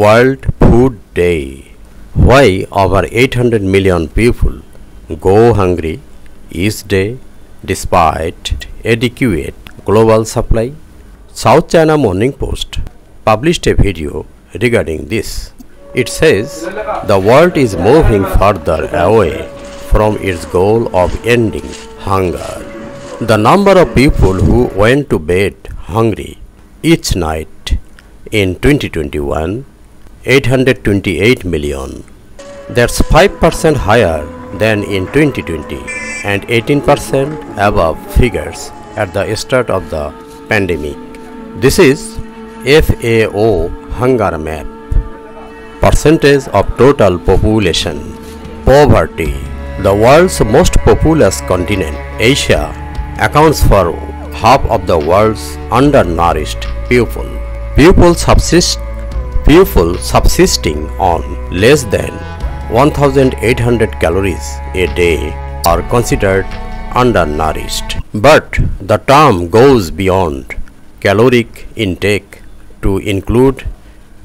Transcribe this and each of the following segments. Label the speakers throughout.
Speaker 1: World Food Day. Why over 800 million people go hungry each day despite adequate global supply? South China Morning Post published a video regarding this. It says the world is moving further away from its goal of ending hunger. The number of people who went to bed hungry each night in 2021, 828 million. That's 5% higher than in 2020 and 18% above figures at the start of the pandemic. This is FAO Hunger Map. Percentage of total population. Poverty. The world's most populous continent, Asia, accounts for half of the world's undernourished people. People subsisting on less than 1,800 calories a day are considered undernourished. But the term goes beyond caloric intake to include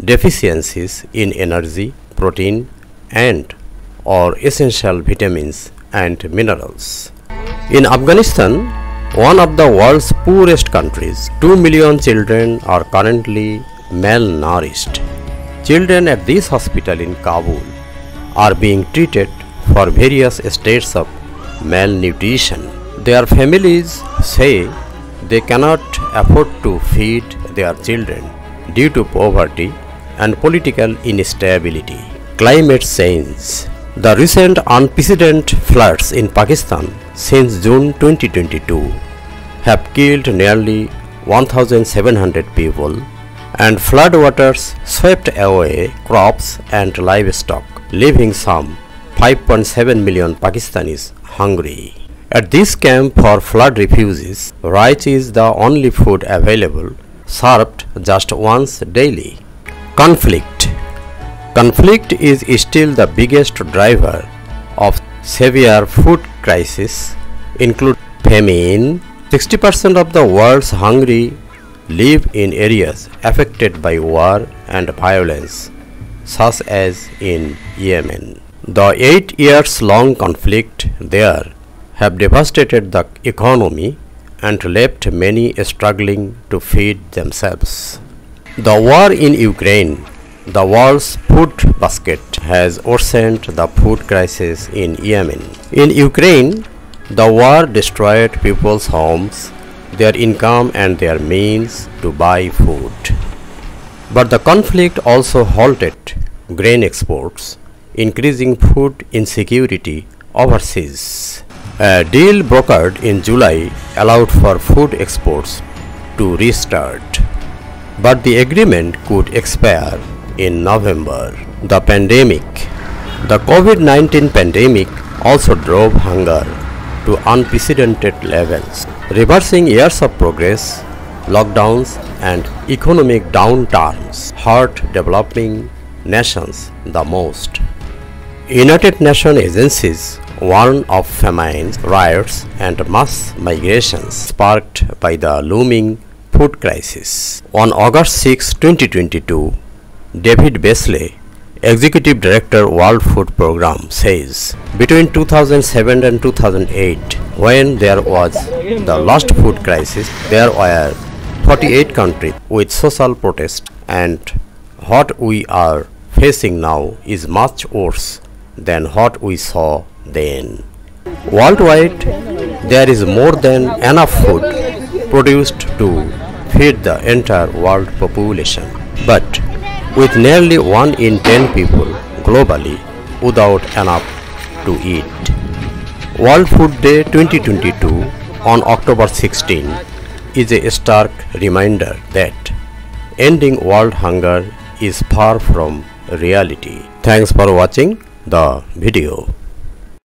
Speaker 1: deficiencies in energy, protein, and or essential vitamins and minerals. In Afghanistan, one of the world's poorest countries, 2 million children are currently malnourished. Children at this hospital in Kabul are being treated for various states of malnutrition. Their families say they cannot afford to feed their children due to poverty and political instability. Climate change. The recent unprecedented floods in Pakistan since June 2022 have killed nearly 1,700 people, and floodwaters swept away crops and livestock, leaving some 5.7 million Pakistanis hungry. At this camp for flood refugees, rice is the only food available, served just once daily. Conflict. Conflict is still the biggest driver of severe food crisis, including famine. 60% of the world's hungry live in areas affected by war and violence, such as in Yemen. The 8 years long conflict there have devastated the economy and left many struggling to feed themselves. The war in Ukraine. The world's food basket has worsened the food crisis in Yemen. In Ukraine, the war destroyed people's homes, their income and their means to buy food. But the conflict also halted grain exports, increasing food insecurity overseas. A deal brokered in July allowed for food exports to restart, but the agreement could expire in November. The pandemic. The COVID-19 pandemic also drove hunger to unprecedented levels, reversing years of progress. Lockdowns and economic downturns hurt developing nations the most. United Nations agencies warn of famines, riots, and mass migrations sparked by the looming food crisis. On August 6, 2022, David Beasley, Executive Director World Food Programme, says between 2007 and 2008, when there was the last food crisis, there were 48 countries with social protest, and what we are facing now is much worse than what we saw then. Worldwide, there is more than enough food produced to feed the entire world population, but with nearly 1 in 10 people globally without enough to eat. World Food Day 2022 on October 16 is a stark reminder that ending world hunger is far from reality. Thanks for watching the video.